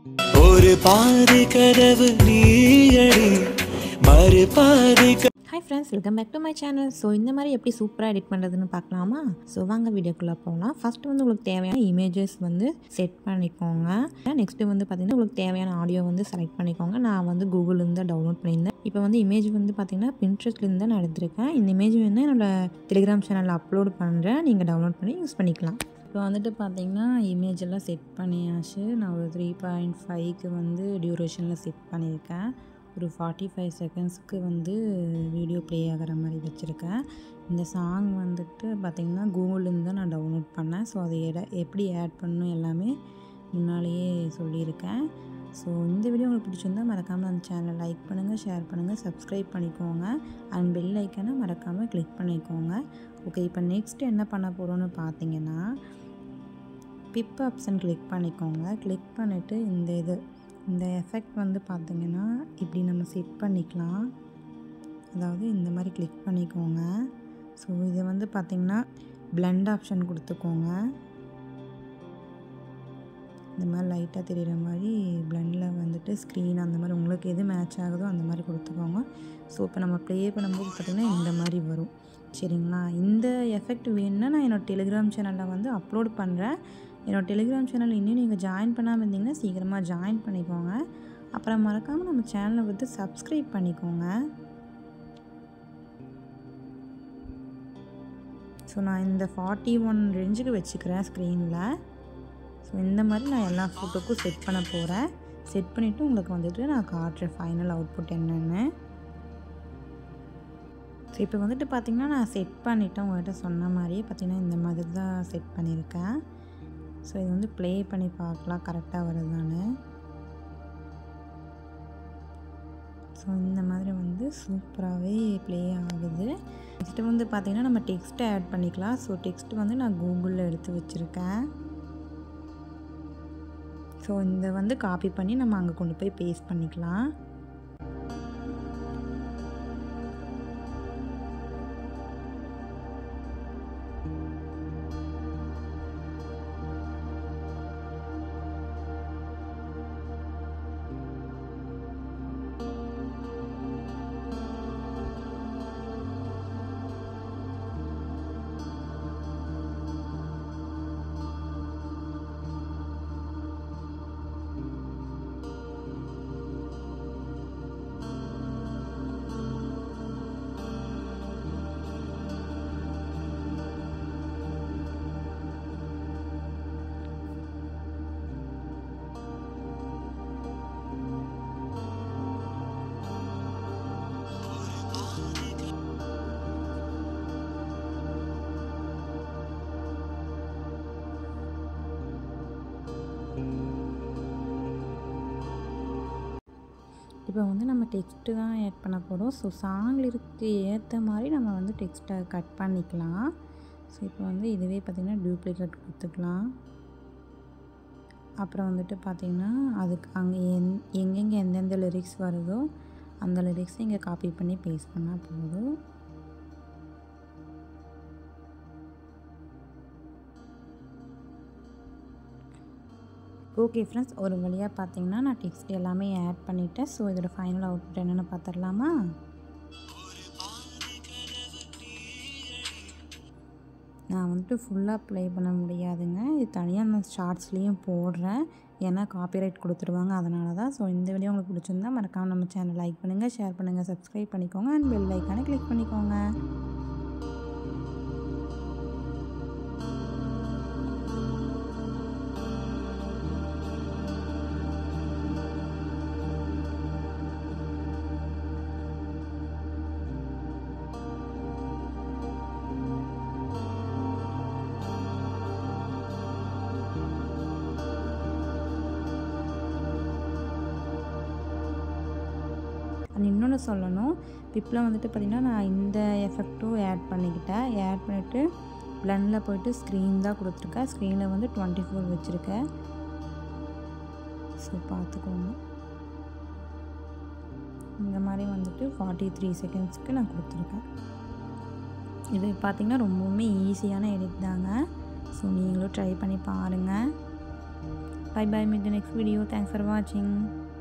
ஒரு பாதி கதவு நீயடி மறு பாதி. Hi friends, welcome back to my channel. So இந்த மாதிரி எப்படி சூப்பராக எடிட் பண்ணுறதுன்னு பார்க்கலாமா? ஸோ வாங்க வீடியோக்குள்ளே போகலாம். ஃபஸ்ட்டு வந்து உங்களுக்கு தேவையான இமேஜஸ் வந்து செட் பண்ணிக்கோங்க. நெக்ஸ்ட்டு வந்து பார்த்திங்கன்னா உங்களுக்கு தேவையான ஆடியோ வந்து செலக்ட் பண்ணிக்கோங்க. நான் வந்து கூகுள்லேருந்து தான் டவுன்லோட் பண்ணியிருந்தேன். இப்போ வந்து இமேஜ் வந்து பார்த்திங்கன்னா பின்ட்ரெஸ்ட்லேருந்து தான் நான் எடுத்திருக்கேன். இந்த இமேஜ் வந்து என்னோடய டெலிகிராம் சேனலில் அப்லோட் பண்ணுறேன். நீங்கள் டவுன்லோட் பண்ணி யூஸ் பண்ணிக்கலாம். இப்போ வந்துட்டு பார்த்திங்கன்னா இமேஜ் எல்லாம் செட் பண்ணியாச்சு. நான் ஒரு 3.5க்கு வந்து டியூரேஷனில் செட் பண்ணியிருக்கேன். ஒரு 45 செகண்ட்ஸ்க்கு வந்து வீடியோ ப்ளே ஆகிற மாதிரி வச்சுருக்கேன். இந்த சாங் வந்துட்டு பார்த்திங்கன்னா கூகுள்லேருந்து தான் நான் டவுன்லோட் பண்ணேன். ஸோ அதை எப்படி ஆட் பண்ணணும் எல்லாமே முன்னாலேயே சொல்லியிருக்கேன். ஸோ இந்த வீடியோ உங்களுக்கு பிடிச்சிருந்தால் மறக்காமல் அந்த சேனலை லைக் பண்ணுங்கள், ஷேர் பண்ணுங்கள், சப்ஸ்கிரைப் பண்ணிக்கோங்க. அண்ட் பெல் ஐக்கனை மறக்காமல் கிளிக் பண்ணிக்கோங்க. ஓகே, இப்போ நெக்ஸ்ட் என்ன பண்ண போகிறோன்னு பார்த்தீங்கன்னா பிப் ஆப்ஷன் கிளிக் பண்ணிக்கோங்க. கிளிக் பண்ணிவிட்டு இந்த எஃபெக்ட் வந்து பார்த்திங்கன்னா இப்படி நம்ம செட் பண்ணிக்கலாம். அதாவது இந்த மாதிரி கிளிக் பண்ணிக்கோங்க. ஸோ இதை வந்து பார்த்திங்கன்னா பிளெண்ட் ஆப்ஷன் கொடுத்துக்கோங்க. இந்த மாதிரி லைட்டாக தெரிகிற மாதிரி பிளெண்டில் வந்துட்டு ஸ்க்ரீன் அந்த மாதிரி உங்களுக்கு எது மேட்ச் ஆகுதோ அந்த மாதிரி கொடுத்துக்கோங்க. ஸோ இப்போ நம்ம ப்ளே பண்ணும்போது பார்த்திங்கன்னா இந்த மாதிரி வரும். சரிங்களா? இந்த எஃபெக்ட் வேணும்னா நான் என்னோடய டெலிகிராம் சேனலில் வந்து அப்லோட் பண்ணுறேன். என்னோடய டெலிகிராம் சேனல் இன்னும் நீங்கள் ஜாயின் பண்ணாமல் இருந்தீங்கன்னா சீக்கிரமாக ஜாயின் பண்ணிக்கோங்க. அப்புறம் மறக்காமல் நம்ம சேனலை வந்து சப்ஸ்கிரைப் பண்ணிக்கோங்க. ஸோ நான் இந்த 41 ரேஞ்சுக்கு வச்சுக்கிறேன் ஸ்க்ரீனில். ஸோ இந்த மாதிரி நான் எல்லா ஃபோட்டோக்கும் செட் பண்ண போகிறேன். செட் பண்ணிவிட்டு உங்களுக்கு வந்துட்டு நான் காட்டுறேன் ஃபைனல் அவுட்புட் என்னென்னு. ஸோ இப்போ வந்துட்டு பார்த்திங்கன்னா நான் செட் பண்ணிவிட்டேன். உங்கள்கிட்ட சொன்ன மாதிரியே பார்த்திங்கன்னா இந்த மாதிரி தான் செட் பண்ணியிருக்கேன். ஸோ இது வந்து ப்ளே பண்ணி பார்க்கலாம் கரெக்டாக வருதான்னு. ஸோ இந்த மாதிரி வந்து சூப்பராகவே ப்ளே ஆகுது. நெக்ஸ்ட்டு வந்து பார்த்திங்கன்னா நம்ம டெக்ஸ்ட்டை ஆட் பண்ணிக்கலாம். ஸோ டெக்ஸ்ட்டு வந்து நான் கூகுளில் எடுத்து வச்சுருக்கேன். ஸோ இந்த வந்து காப்பி பண்ணி நம்ம அங்கே கொண்டு போய் பேஸ்ட் பண்ணிக்கலாம். இப்போ வந்து நம்ம டெக்ஸ்ட்டு தான் ஆட் பண்ண போகிறோம். ஸோ சாங்கிற்கு ஏற்ற மாதிரி நம்ம வந்து டெக்ஸ்ட்டை கட் பண்ணிக்கலாம். ஸோ இப்போ வந்து இதுவே பார்த்திங்கன்னா டூப்ளிகேட் கொடுத்துக்கலாம். அப்புறம் வந்துட்டு பார்த்திங்கன்னா அதுக்கு அங்கே எங்கெங்கே எந்தெந்த லிரிக்ஸ் வருதோ அந்த லிரிக்ஸை இங்கே காப்பி பண்ணி பேஸ்ட் பண்ணால் போதும். ஓகே ஃப்ரெண்ட்ஸ், ஒரு வழியாக பார்த்திங்கன்னா நான் டெக்ஸ்ட் எல்லாமே ஆட் பண்ணிவிட்டேன். ஸோ இதோட ஃபைனல் அவுட்புட் என்னென்னு பார்த்துடலாமா? நான் வந்துட்டு ஃபுல்லாக ப்ளே பண்ண முடியாதுங்க. இது தனியாக நான் ஷார்ட்ஸ்லேயும் போடுறேன். ஏன்னா காப்பிரைட் கொடுத்துருவாங்க, அதனால தான். ஸோ இந்த வீடியோ உங்களுக்கு பிடிச்சிருந்தா மறக்காமல் நம்ம சேனல் லைக் பண்ணுங்கள், ஷேர் பண்ணுங்கள், சப்ஸ்கிரைப் பண்ணிக்கோங்க. அண்ட் பெல் ஐக்கானை கிளிக் பண்ணிக்கோங்க. அண்ட் இன்னொன்று சொல்லணும், பிப்பில் வந்துட்டு பார்த்திங்கன்னா நான் இந்த எஃபெக்ட்டும் ஆட் பண்ணிக்கிட்டேன். ஆட் பண்ணிவிட்டு பிளெண்டில் போய்ட்டு ஸ்க்ரீன் தான் கொடுத்துருக்கேன். ஸ்க்ரீனில் வந்து 24 வச்சுருக்கேன். ஸோ பார்த்துக்கோங்க. இந்த மாதிரி வந்துட்டு 43 செகண்ட்ஸ்க்கு நான் கொடுத்துருக்கேன். இது பார்த்திங்கன்னா ரொம்பவுமே ஈஸியான எடிட் தாங்க. ஸோ நீங்களும் ட்ரை பண்ணி பாருங்கள். Bye bye, meet the next video. Thanks for watching.